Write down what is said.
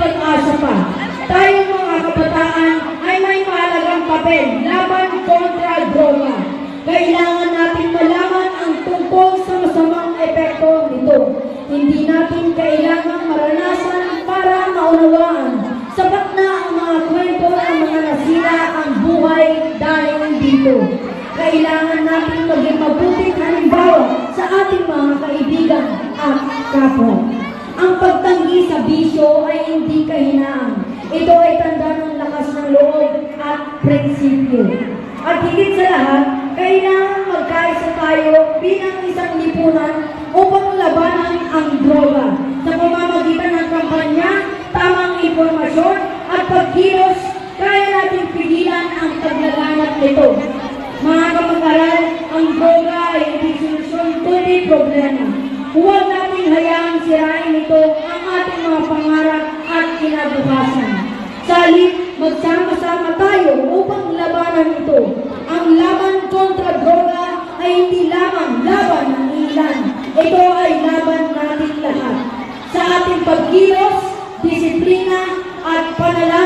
pag-asa pa. Tayong mga kabataan ay may mahalagang papel laban kontra droga. Kailangan natin malaman ang tungkol sa masamang epekto nito. Hindi natin kailangang maranasan para maunawaan. Sapat na ang mga kwento ng mga nasira ang buhay dahil dito. Kailangan natin maging mabuting halimbawa sa ating mga kaibigan at kapwa. Ang pagtanggi sa bisyo ay hindi kahinaan. Ito ay tanda ng lakas ng loob at prinsipyo. At higit sa lahat, kailangan magkaisa tayo bilang isang lipunan upang labanan ang droga sa pamamagitan ng kampanya, tamang impormasyon at pagkilos. Kaya natin pigilan ang paglaganap nito. Mga kamag-aral, ang droga ay hindi solusyon kundi problema. Huwag nating hayaang sirain ito ang ating mga pangarap at kinabukasan. Sa halip, magsama-sama tayo upang labanan ito. Ang laban kontra droga ay hindi lamang laban ng ilan. Ito ay laban natin lahat. Sa ating pagkilos, disiplina at panalangin